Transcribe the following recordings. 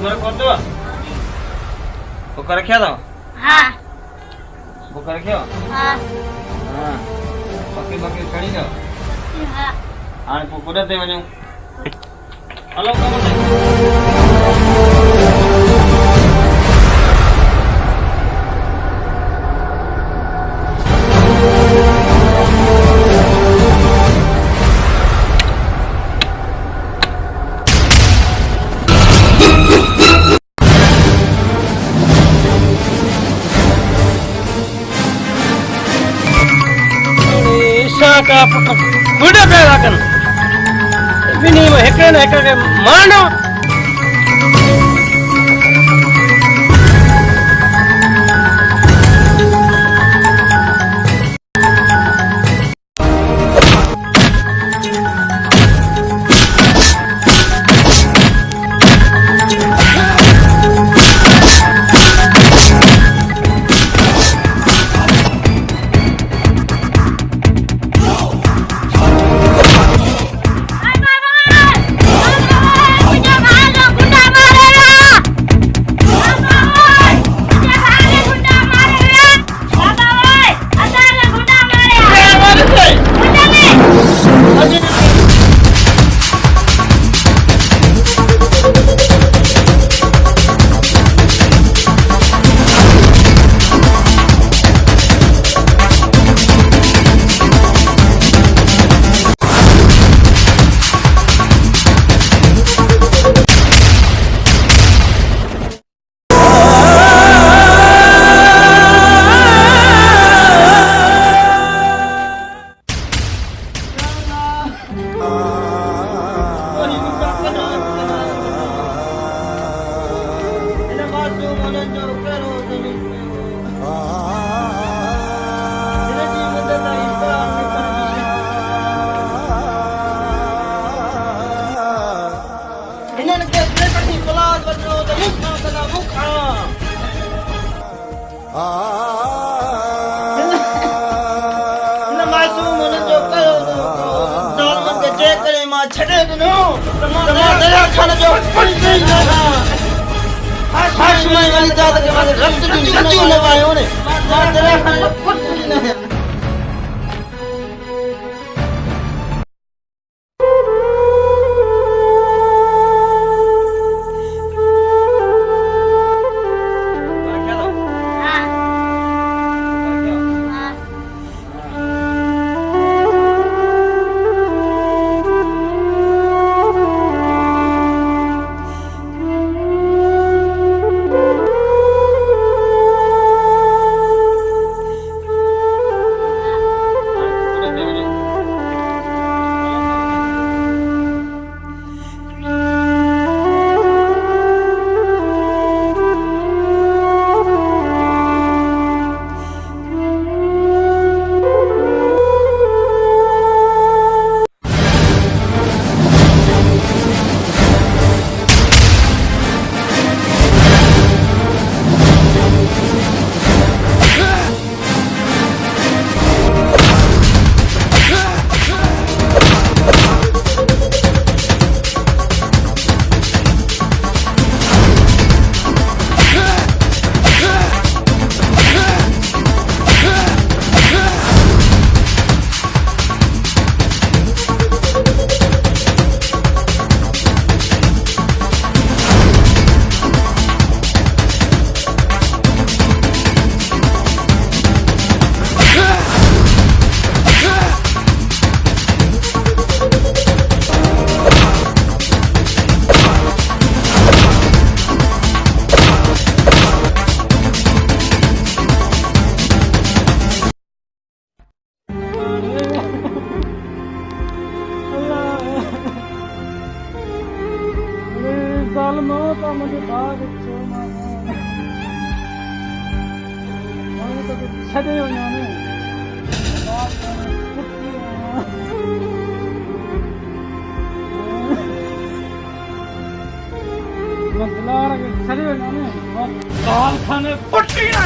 तुम्हारे कौन तो बुक रखिया था हाँ बुक रखियो हाँ हाँ बाकी बाकी खड़ी जाओ हाँ आने को पूरा दे वजू हेलो कौन का गुडे पैदा कन बिनी में हेकड़े न हेकड़े मानो कारखाने पट्टी ना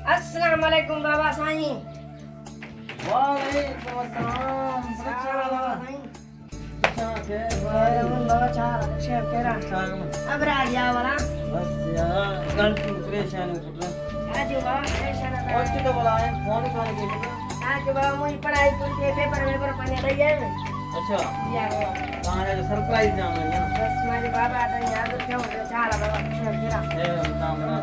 Assalamualaikum Bapak Sain. Waalaikumsalam. Bapak cara share kera. Abra dia wala. बस यार गलती परेशानी आजू बाबा टेंशन ना और तो बुलाए फोन कर के बेटा आजू बाबा मुझे पढ़ाई पूरी के पेपर पढ़ने रही है मैं अच्छा या बाबा कहां है सरप्राइज जाना है ना बस मेरे बाबा तो याद क्यों चाला बाबा फिरा ए काम ना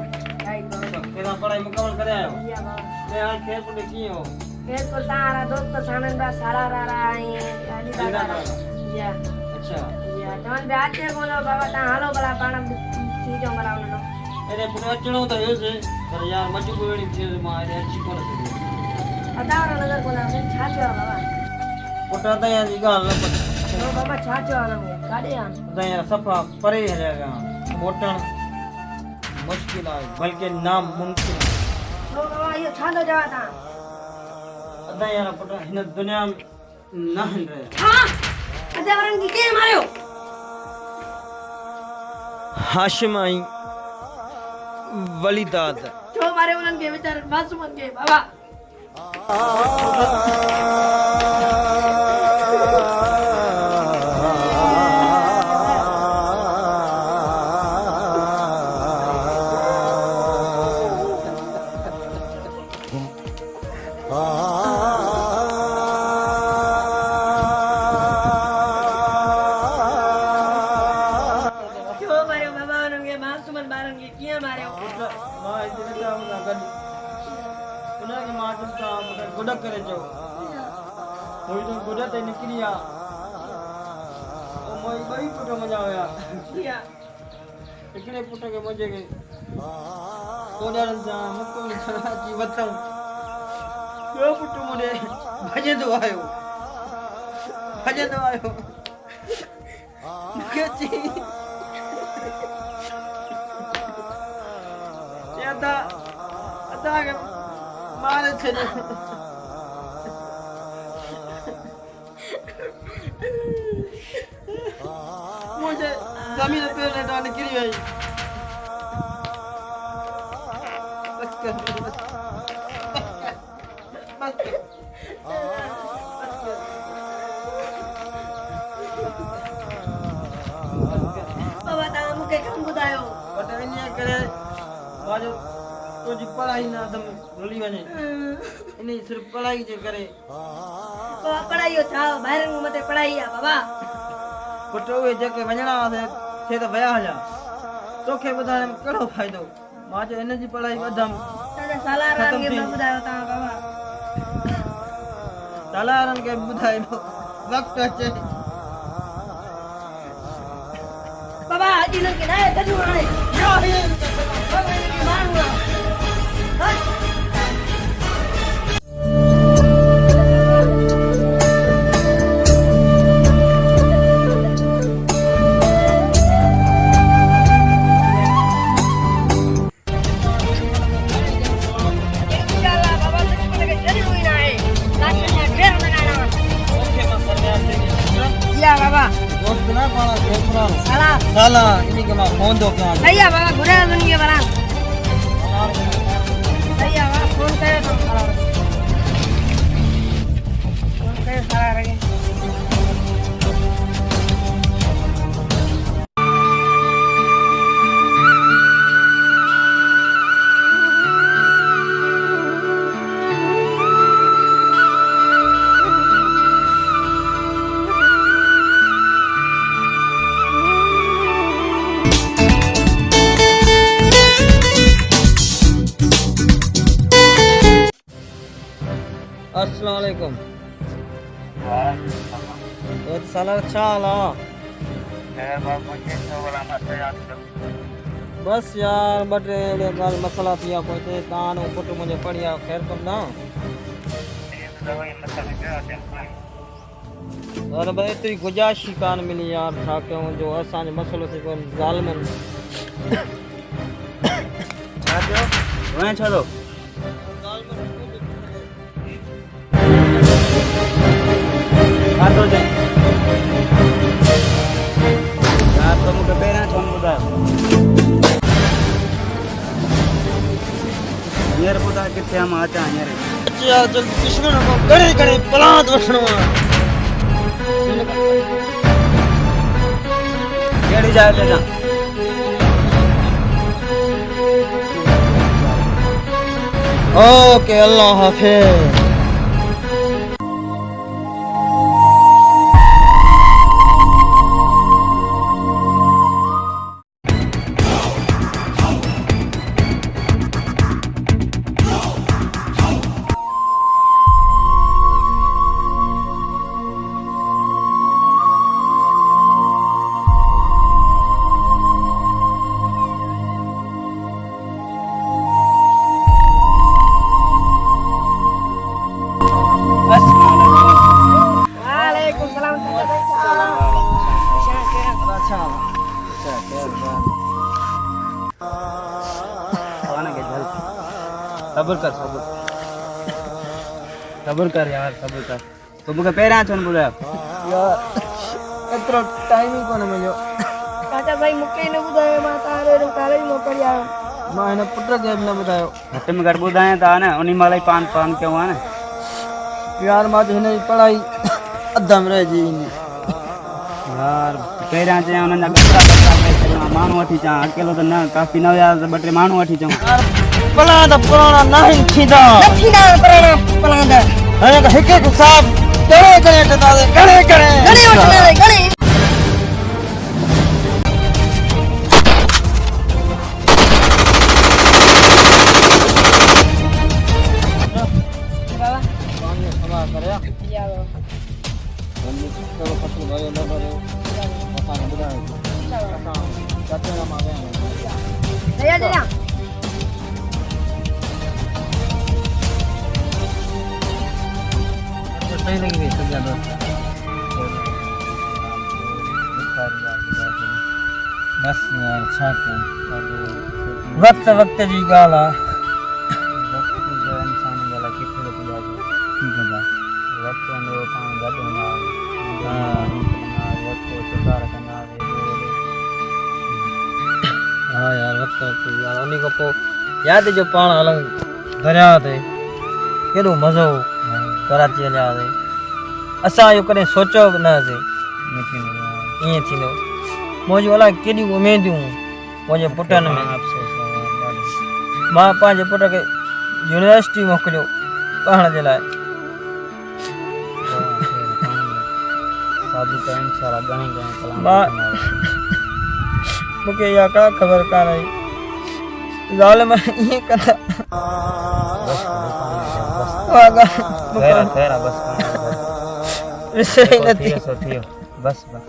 राइट बाबा तेरा पढ़ाई मुकम्मल करे आयो या बाबा मैं आज खेल पर की हो फिर तो तारा दोस्त सानंद बा सारा रहा है यानी दादा या अच्छा या तमन ब्याज से बोलो बाबा ता हालो बला पाना चीजों बनावनो अरे पूरा चढ़ो तो है से पर यार मजू को वेड़ी चीज मारे अच्छी कोन से अदावरा नगर बोला मैं छाचो बाबा पोटा तो यार गाल न पत तो बाबा छाचो आना गाड़ी आ तो यार सफा परे रहेगा मोटन मुश्किल है बल्कि नामुमकिन तो बाबा ये छादो जावा था अदा यार पोटा इन दुनिया में ना हन रहे हां अदावरा की के मारियो हाशिम आई वलीदाद जो मारे उनन के विचार मासूम के बाबा क्यों मारियो बाबा उनन के मासूम बारन के किया मारियो मां इतने काम ना कर उन्हें के मां तुम काम गुडक करे जो कोई तो गुडक ते निकलिया ओ मोई बई पुटो मजा आया किया इकड़े पुट के मजे के कोडरन जा मुको जी वतम यो पुट मुडे भजंदो आयो मुके ची यादा अदा के मारे छने मुझे जमीन पे लेटा निकली गई बस कर बस कर बाबा ता मुके कम बुधायो पता नहीं करे बाजो तुझी पढ़ाई ना दम भूली वने इन्हीं सिर्फ पढ़ाई जे करे बाबा पढ़ाई हो था बाहर मते पढ़ाई आ बाबा पुटो वे जके वणा थे तो वया जा तोखे बुधाए कड़ो फायदो मां जो इन जी पढ़ाई वधम ताजा सालारन के बुधायो ता बाबा सालारन के बुधाए वक्त अचे बाबा अजी न के नाय गजू हाणे यो हे बाबा की मारूंगा हां दोस्त ना पाना खेलना साला साला इन्हीं के मां फोन दो क्या भैया बाबा गुड़ा दुनिया बना भैया बाबा फोन करे तो साला फोन करे साला रहे अस्सलाम वालेकुम ये साला चाला बस यार बटे गाल मसला थिया कोई ते तान पुट मुझे पढ़िया खैर तुम ना और भाई तेरी गुजारिश कान मिली यार छा क्यों जो असान मसलो से कोन जालमन छा जो वहां छोड़ो तो जाए यार तुम के पेरा छोड़ बुदा यार बुदा किथे हम आ जा यार यार जल दुश्मन को गड़े गड़े पलांत वठणो केड़ी जाए बेटा ओके अल्लाह हाफिज। Waalaikumsalam. सब्र कर सब्र कर यार सब्र कर। तो मूंखे पहिरियां छो न ॿुधायो? यार एतिरो टाइम ई कोन मिलियो। चाचा भाई मूंखे न ॿुधायो मां तव्हां काले ई मोकिलिया आहियो। मां हिन पुट खे बि न ॿुधायो। घटि में घटि ॿुधायां था न उन महिल ई पान कयो आहे न। यार मां त हिन जी पढ़ाई अधु में रहिजी वेंदी। यार पहिरियां चयां हुननि जा कपिड़ा करे छॾियां माण्हू वठी अचां अकेलो त न काफ़ी न हुया त ॿ टे माण्हू वठी अचूं। पलां त पुराणा न आहिनि थींदा। पलां त हाणे त हिकु हिकु साहब घणे वठंदासीं घणे सही लगी हुई सब ज्यादा। बस यार छा कयूं वक्त वक्त जी ॻाल्हि आहे। वक़्तु जो इंसान जे लाइ किथे थो पुॼाइजे ठीक है भाई। वक़्तु हूंदो पाण गॾु हूंदा हाँ। वक़्तु सुधार कंदा हाँ यार वक्त वक्त जी ॻाल्हि। उन खां पोइ यादि जो पाण हलूं दरिया ते केॾो मज़ो कराची हलिया हुआसीं। असां इहो कॾहिं सोचियो बि न हुआसीं ईअं थींदो। मुंहिंजियूं अलाए केॾियूं उमेदियूं मुंहिंजे पुटनि में। मां पंहिंजे पुट खे यूनिवर्सिटी मोकिलियो पढ़ण जे लाइ। मूंखे इहा का ख़बर कान हुई ज़ालिम ईअं कंदा। विसरे ई नथी। बस बस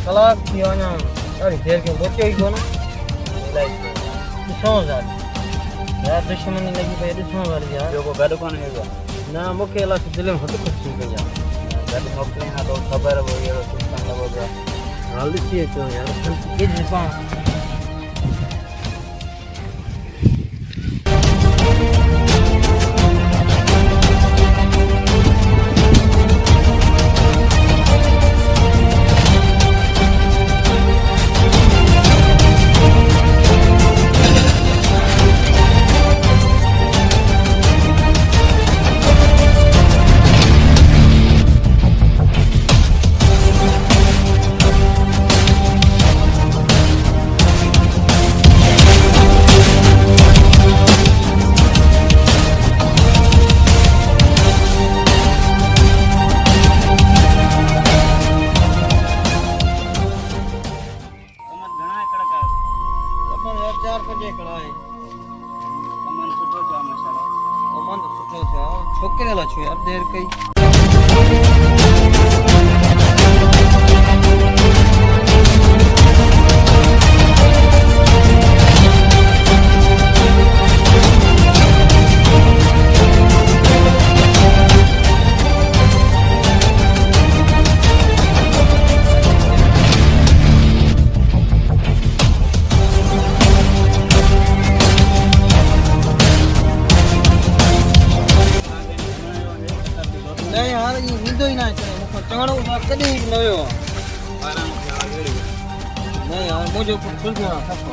कलाक थी वञा ॾाढी देरि खे पहुचियो ई कोन। ॾिसो यार दुश्मनी लॻी पई ॾिसो वारी यार। ॿियो को गॾु कोन वेंदो न मूंखे अलाए दिलि में हुट थी पई आहे। गॾु मोकिलियां हा तो ख़बर हो अहिड़ो सिस्टम लॻो पियो आहे। हाल ॾिसी अचो यार केॾी पाण नहीं यार ये नींदो ही ना चले मुको चंगड़ो कदी न हुयो नहीं यार मुझे फुल ना थको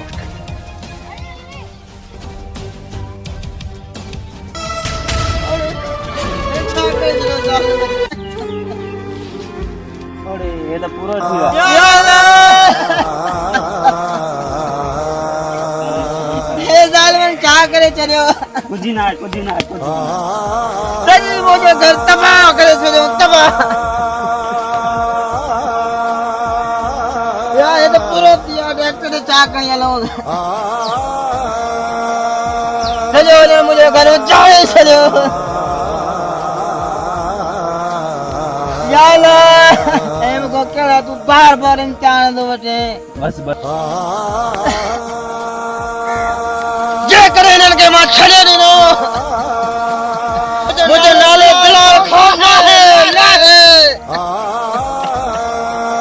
अरे ये तो पूरा ठीक है हे जालमन क्या करे चलो कुछ ना सजी मुझे घर तबाह करे चलो तबाह यार ये तो पूरा यार डॉक्टर ने चा कर ये लोग चलो ने मुझे घर जाए चलो यार एम को क्या तू बार इम्तिहान दो बटे बस जे करे इनके मां छड़े नो मुझे नाले बिलाल खाना है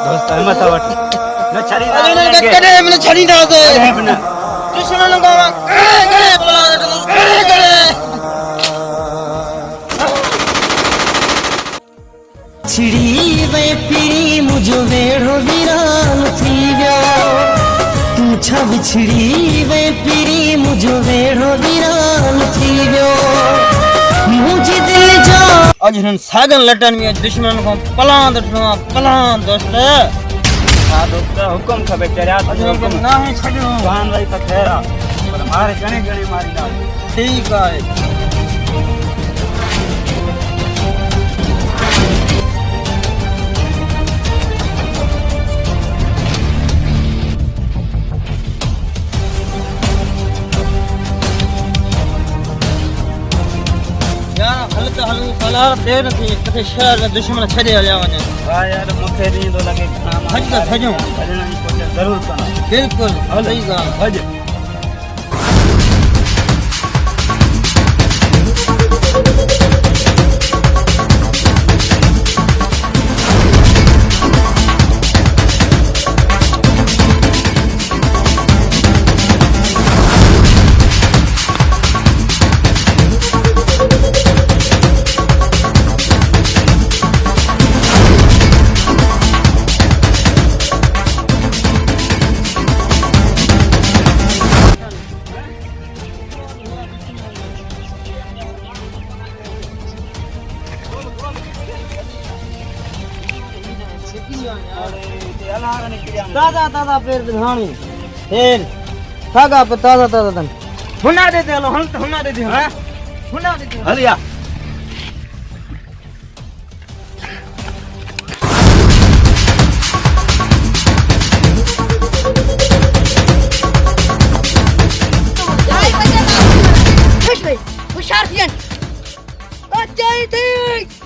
दोस्त मत वट न छरी अरे इनके करे मैंने छड़ी ना दे दुश्मन को करे बोला करे छिड़ी वे पीरी मुझो वेड़ो वीरान थी व्यो पूछा बिछड़ी वे पीरी मुझो वेड़ो वीरान थी व्यो मुझे दिल जा आज हिन सागन लटन में दुश्मन को पलान दोस्त हां दोस्त हुकुम खबे तेरा आज हम ना है छड़ो जवान रही तो खैरा पर मारे गणे मारी डाल ठीक है हलू सलाह देर थी किथे शहर में दुश्मन छड़े हलिया वने वाह यार मुखे दी तो लगे खाना भज भजो भजन की कोशिश जरूर करना बिल्कुल सही ॻाल्हि भज ताजा पेड़ दिखानी तेल सागा पे ताजा तन हुना दे हलो हम तो हुना दे हां हुना दे हलिया होशियार थियन अच्छाई थी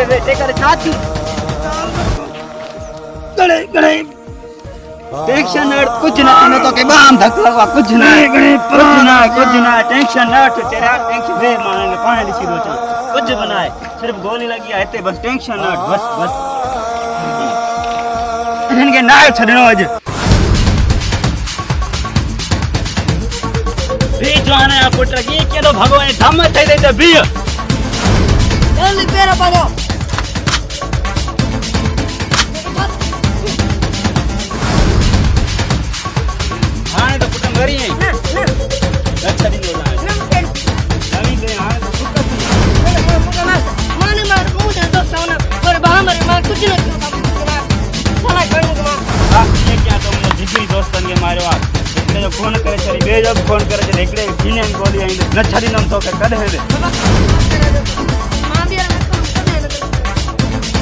वे टेकर छाती गणे टेंशन न कुछ ना न तो के बाम धक लगवा कुछ ना टेंशन न तेरा टेंशन वे माने पानी दिसी दो कुछ बनाए सिर्फ गोली लगी है ते बस टेंशन न बस इनके ना छड़नो आज भी जाने पुट की के तो भगवान धम थे दे भी जल्दी पैर पाओ हां तो पुट मरी है ना अच्छा दिन हो जाए नवी दे हां तो सुकत माने मार मुझे दोस्त होना और बाहर मार कुछ नहीं ने फोन करे छरी बे जब फोन करे छरी एकड़े सीने में गोली आई न छरी नम तो कद है रे बाबा मत करे दो मां भी यार मत कर दे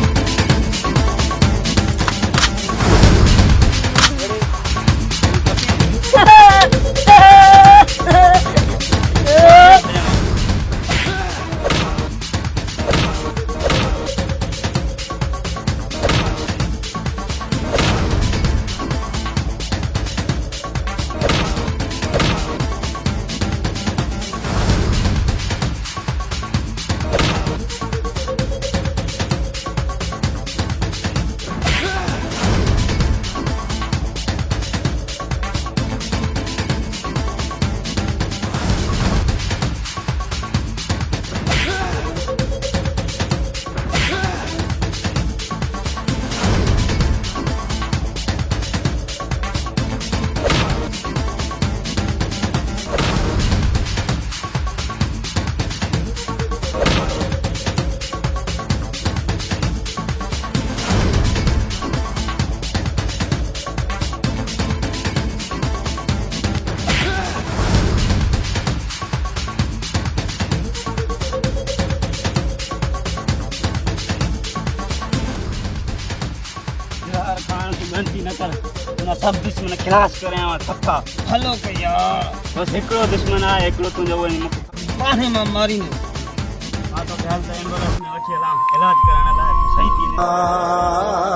यार खान की गलती न कर ना सब दुश्मन खिलास करे आ थप्पा हलो के यार बस एकड़ो दुश्मन आ एकड़ो तू जो वही पानी में मारी ने आ तो ख्याल से एम्बुलेंस में अच्छे इलाज कराने लायक सही थी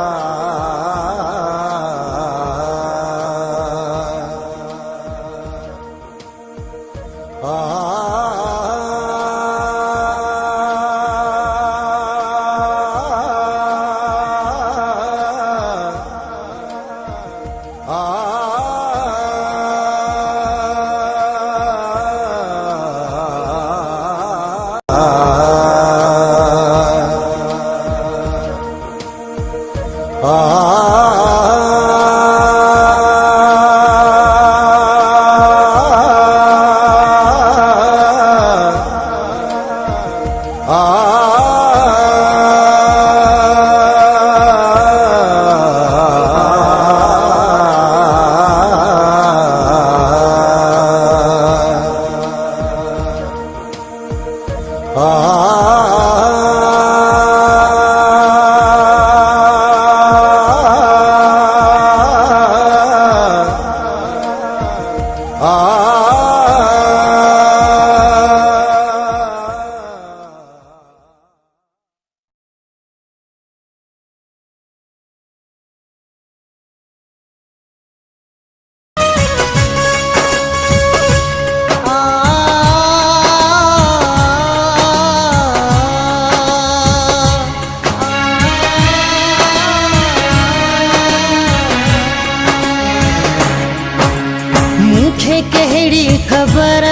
कहिड़ी खबर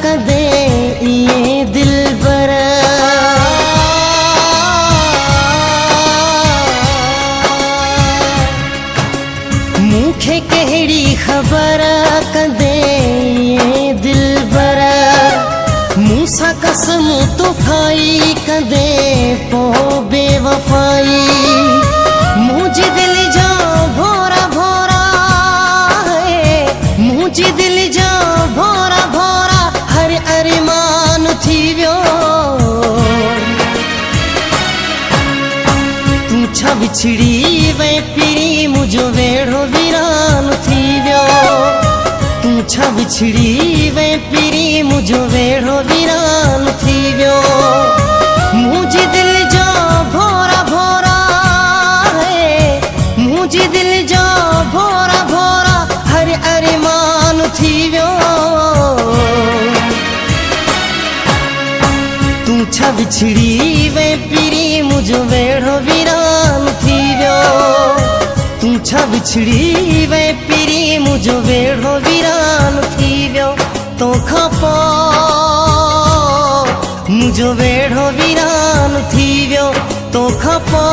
कदे ये दिल बर मूंखे कहिड़ी खबर कदे ये दिल बर मूसा कसम तो खाई कदे पो बेवफाई मुझे दिल जा भोरा भोरा है मुझे दिल जा भोरा भोरा हर अरमान थी वियो तू छा बिछड़ी वे पीरी मुझो वेड़ो वीरान थी वियो तू छा बिछड़ी वे पीरी मुझो वेड़ो वीरान थी वियो मुझे दिल जा भोरा भोरा है मुझे दिल जा भोरा भोरा हर अरमान थी वियो तू छा बिछड़ी वे पीरी मुझो वेड़ो वीरान थी वियो तू छा बिछड़ी वे पीरी मुझो वेड़ो वीरान थी वियो तो खपो मुझो वेड़ो वीरान थी वियो तो खपो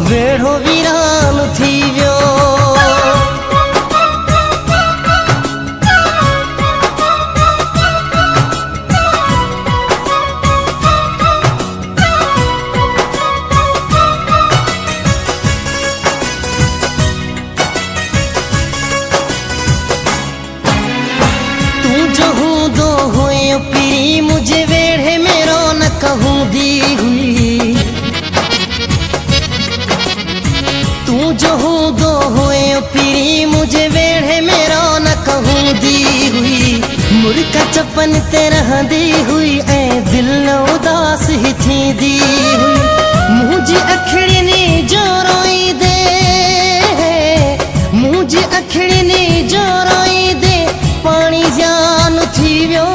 वेड़ो वीरान थी वियो हूँ जो हूँ दो हुए पीरी मुझे वेढ़े में रौनक हूँ दी हुई मुर्का चपन तेरा दी हुई ऐ दिल न उदास ही थी दी हुई मुझे अखड़नी जो रोई दे मुझे अखड़नी जो रोई दे पानी जान थी व्यो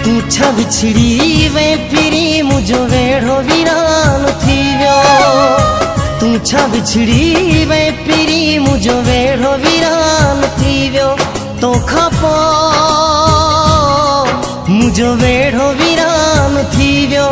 तू छा बिछड़ी वे पीरी मुझो वेढ़ो वीरान थी व्यो तू छा बिछड़ी वे पीरी मुझो वेढ़ो वीरान थी व्यो तो खापो मुझो वेढ़ो वीरान थी व्यो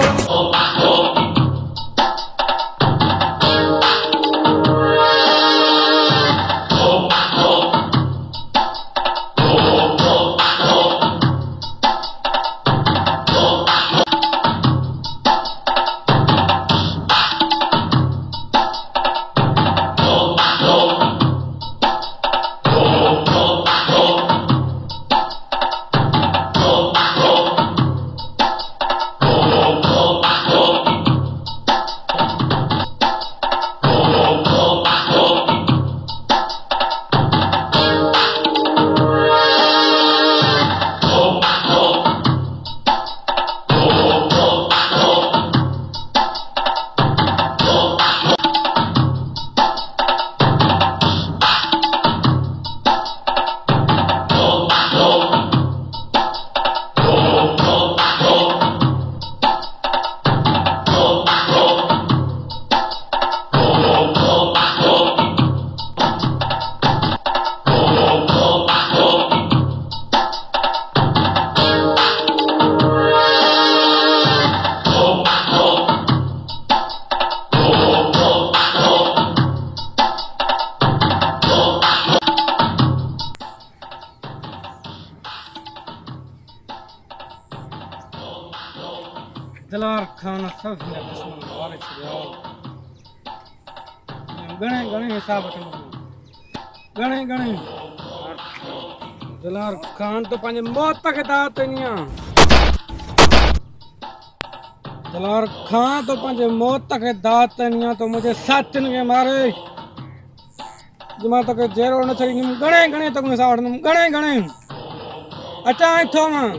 दिलार खान सब दुश्मन वारे छो गणे गणे हिसाब गणे गणे दिलार खान तो पंहिंजे मौत के दात निया दिलार खान तो पंहिंजे मौत के दात निया तो मुझे साथिन के मारे जमा तक जेरो न छरी गणे गणे तक हिसाब गणे गणे अचा इथो मां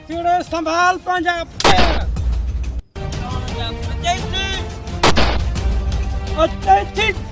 हथेड़े संभाल पंहिंजा पैर अचे थी